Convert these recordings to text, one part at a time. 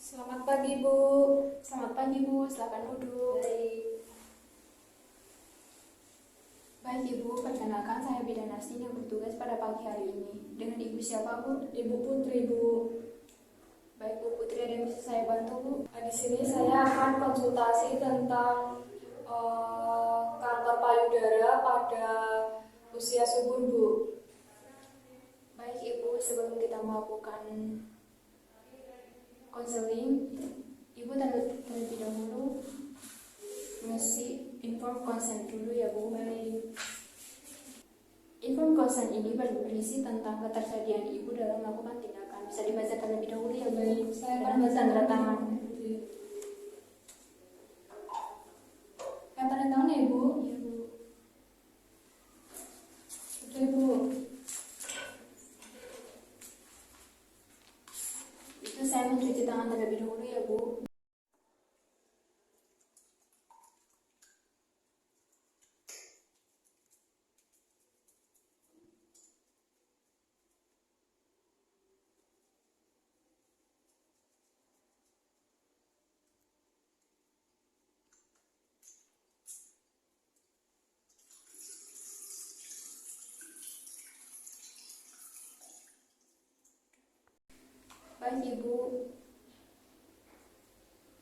Selamat pagi, Bu. Selamat pagi, Bu. Silakan duduk. Baik, Ibu. Perkenalkan, saya Bidan Nastin yang bertugas pada pagi hari ini. Dengan Ibu siapa, Bu? Ibu Putri, Bu. Baik, Bu Putri, ada yang bisa saya bantu, Bu? Di sini saya akan konsultasi tentang kanker payudara pada usia subur, Bu. Baik, Ibu. Sebelum kita melakukan konseling, Ibu terlebih dahulu mengisi inform consent dulu ya, Bu. Baik. Inform consent ini berisi tentang ketersediaan Ibu dalam melakukan tindakan. Bisa dibaca terlebih dahulu ya, Bu. Baik, saya akan Dan tanda tangan. Tanda tangan ya, Bu? Iya, Bu. Oke, Bu. Itu saya mencuci tangan terlebih dahulu ya, Bu. Baik, Ibu.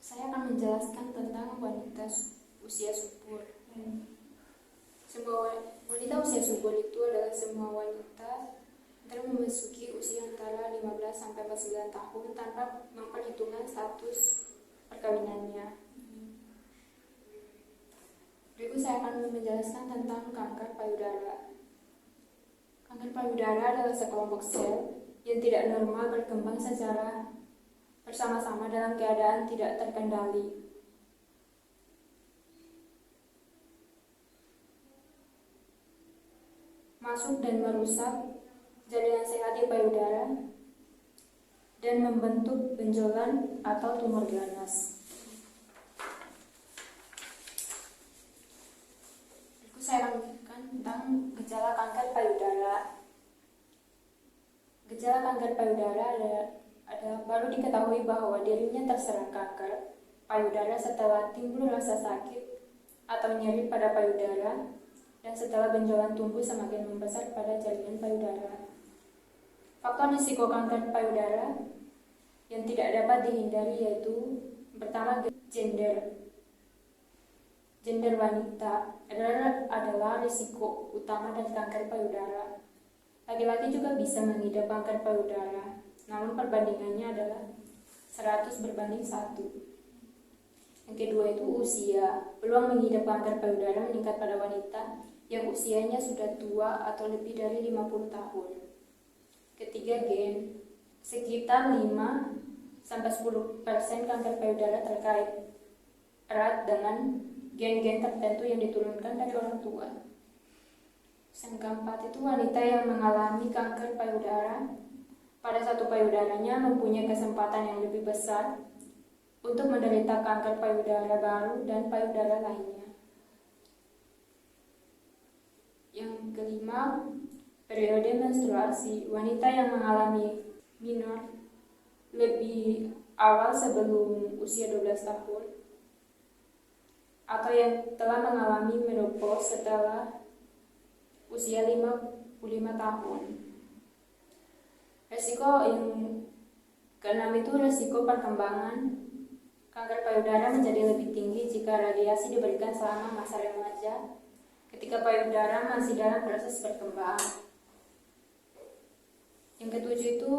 Saya akan menjelaskan tentang wanita usia subur. Semua wanita usia subur itu adalah semua wanita yang memasuki usia antara 15 sampai 49 tahun tanpa memperhitungkan status perkawinannya. Berikut saya akan menjelaskan tentang kanker payudara. Kanker payudara adalah sekelompok sel yang tidak normal berkembang secara bersama-sama dalam keadaan tidak terkendali. Masuk dan merusak jaringan sehat di payudara dan membentuk benjolan atau tumor ganas. Berikut saya akan menjelaskan tentang gejala kanker payudara. Gejala kanker payudara adalah baru diketahui bahwa dirinya terserang kanker payudara setelah timbul rasa sakit atau nyeri pada payudara dan setelah benjolan tumbuh semakin membesar pada jaringan payudara. Faktor risiko kanker payudara yang tidak dapat dihindari yaitu pertama, gender wanita adalah risiko utama dari kanker payudara. Laki-laki juga bisa mengidap kanker payudara, namun perbandingannya adalah 100:1. Yang kedua itu usia. Peluang mengidap kanker payudara meningkat pada wanita yang usianya sudah tua atau lebih dari 50 tahun. Ketiga, gen. Sekitar 5-10% kanker payudara terkait erat dengan gen-gen tertentu yang diturunkan dari orang tua. Yang keempat itu wanita yang mengalami kanker payudara pada satu payudaranya mempunyai kesempatan yang lebih besar untuk menderita kanker payudara baru dan payudara lainnya. Yang kelima, periode menstruasi. Wanita yang mengalami minor lebih awal sebelum usia 12 tahun atau yang telah mengalami menopause setelah usia 55 tahun. Resiko yang keenam itu resiko perkembangan kanker payudara menjadi lebih tinggi jika radiasi diberikan selama masa remaja ketika payudara masih dalam proses berkembang. Yang ketujuh itu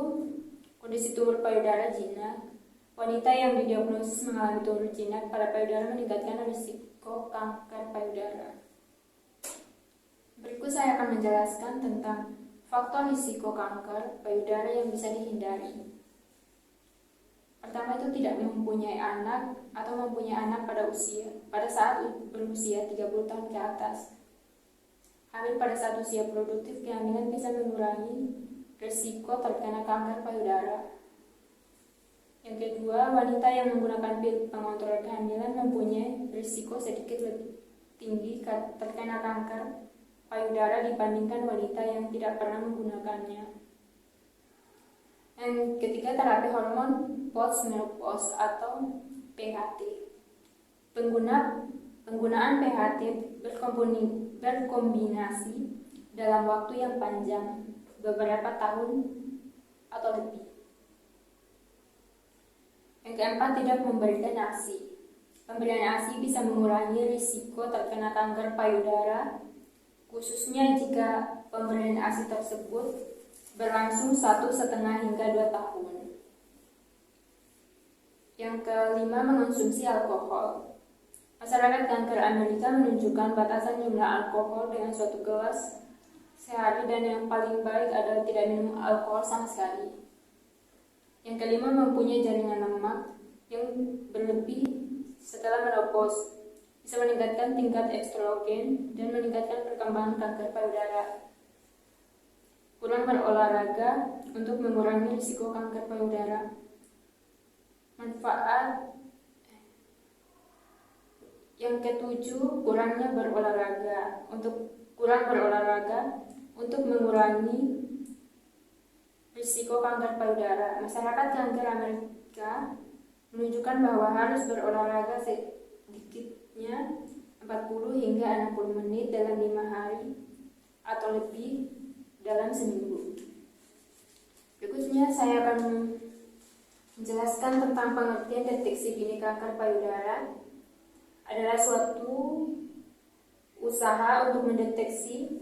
kondisi tumor payudara jinak. Wanita yang didiagnosis mengalami tumor jinak pada payudara meningkatkan risiko kanker payudara. Berikut saya akan menjelaskan tentang faktor risiko kanker payudara yang bisa dihindari. Pertama itu tidak mempunyai anak atau mempunyai anak pada saat berusia 30 tahun ke atas. Hamil pada saat usia produktif kehamilan bisa mengurangi risiko terkena kanker payudara. Yang kedua, wanita yang menggunakan pil pengontrol kehamilan mempunyai risiko sedikit lebih tinggi terkena kanker payudara dibandingkan wanita yang tidak pernah menggunakannya. Yang ketiga, terapi hormon post-menopause atau PHT. Penggunaan PHT berkombinasi dalam waktu yang panjang, beberapa tahun atau lebih. Yang keempat, tidak memberikan ASI. Pemberian ASI bisa mengurangi risiko terkena kanker payudara, khususnya jika pemberian ASI tersebut berlangsung 1,5 hingga 2 tahun. Yang kelima, mengonsumsi alkohol. Masyarakat kanker Amerika menunjukkan batasan jumlah alkohol dengan suatu gelas sehari, dan yang paling baik adalah tidak minum alkohol sama sekali. Yang kelima, mempunyai jaringan lemak yang berlebih setelah menopause bisa meningkatkan tingkat estrogen dan meningkatkan perkembangan kanker payudara. Kurang berolahraga untuk mengurangi risiko kanker payudara. Manfaat yang ketujuh, kurang berolahraga untuk mengurangi risiko kanker payudara. Masyarakat kanker Amerika menunjukkan bahwa harus berolahraga sedikitnya 40 hingga 60 menit dalam 5 hari atau lebih dalam seminggu. Berikutnya saya akan menjelaskan tentang pengertian deteksi dini kanker payudara. Adalah suatu usaha untuk mendeteksi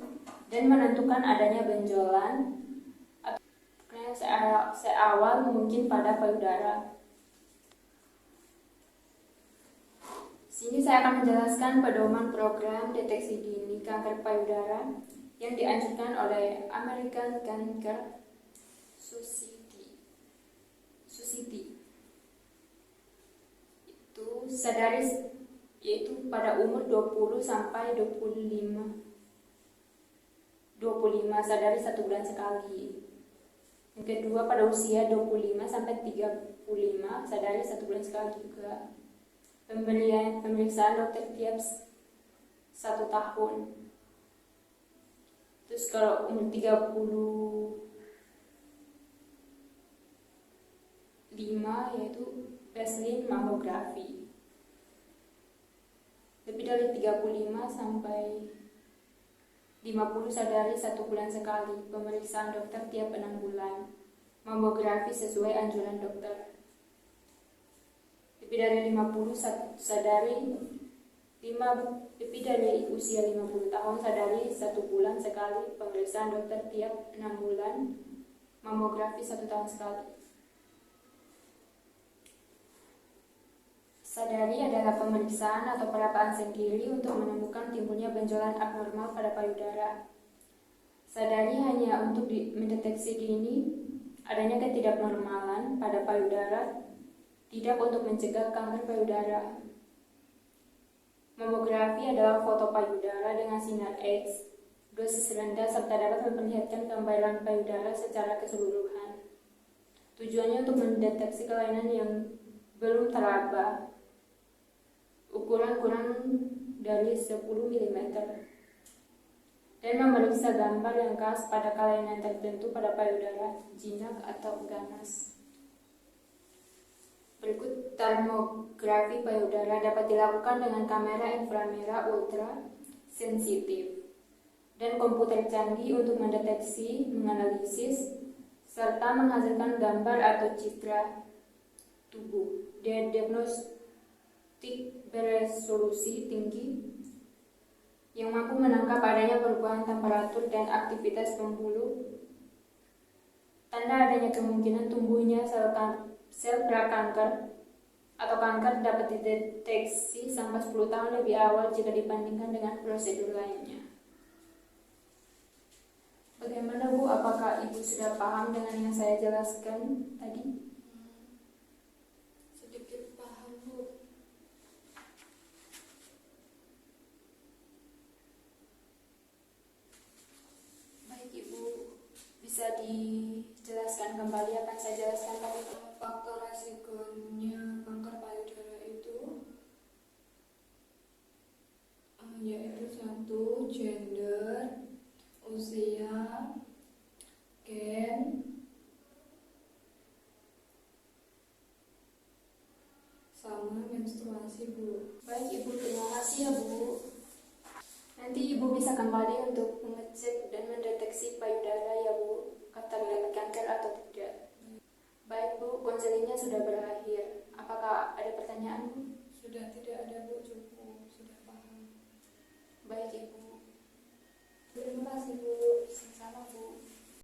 dan menentukan adanya benjolan atau seawal mungkin pada payudara. Sini saya akan menjelaskan pedoman program deteksi dini kanker payudara yang dianjurkan oleh American Cancer Society. Yaitu pada umur 20 sampai 25 sadari 1 bulan sekali. Yang kedua, pada usia 25 sampai 35 sadari 1 bulan sekali juga. Pemeriksaan dokter tiap 1 tahun. Terus kalau umur 35 yaitu baseline mammografi. Lebih dari 35 sampai 50 sadari 1 bulan sekali. Pemeriksaan dokter tiap 6 bulan. Mammografi sesuai anjuran dokter. Lebih dari 50 sadari lebih dari usia 50 tahun sadari 1 bulan sekali. Pemeriksaan dokter tiap 6 bulan. Mammografi 1 tahun sekali. Sadari adalah pemeriksaan atau perapaan sendiri untuk menemukan timbulnya benjolan abnormal pada payudara. Sadari hanya untuk mendeteksi dini adanya ketidaknormalan pada payudara, tidak untuk mencegah kanker payudara. Mamografi adalah foto payudara dengan sinar X, dosis rendah, serta dapat memperlihatkan gambaran payudara secara keseluruhan. Tujuannya untuk mendeteksi kelainan yang belum teraba, ukuran kurang dari 10 mm, dan memeriksa gambar yang khas pada kelainan tertentu pada payudara, jinak atau ganas. Berikut termografi payudara dapat dilakukan dengan kamera inframerah ultra sensitif dan komputer canggih untuk mendeteksi, menganalisis, serta menghasilkan gambar atau citra tubuh. Diagnostik beresolusi tinggi yang mampu menangkap adanya perubahan temperatur dan aktivitas pembuluh, tanda adanya kemungkinan tumbuhnya sel prakanker atau kanker dapat dideteksi sampai 10 tahun lebih awal jika dibandingkan dengan prosedur lainnya. Bagaimana Bu? Apakah Ibu sudah paham dengan yang saya jelaskan tadi? Sedikit paham, Bu. Baik Ibu, bisa dijelaskan kembali apa yang saya jelaskan tadi? Faktor resikonya kanker payudara itu yaitu 1. Gender, usia, gen, menstruasi, Bu. Baik Ibu, terima kasih ya Bu. Nanti Ibu bisa kembali untuk mengecek dan mendeteksi payudara ya Bu, terdapat kanker atau tidak. Baik Bu, konselingnya sudah berakhir. Apakah ada pertanyaan Bu? Sudah tidak ada, Bu, cukup. Sudah paham. Baik Ibu. Terima kasih, Bu.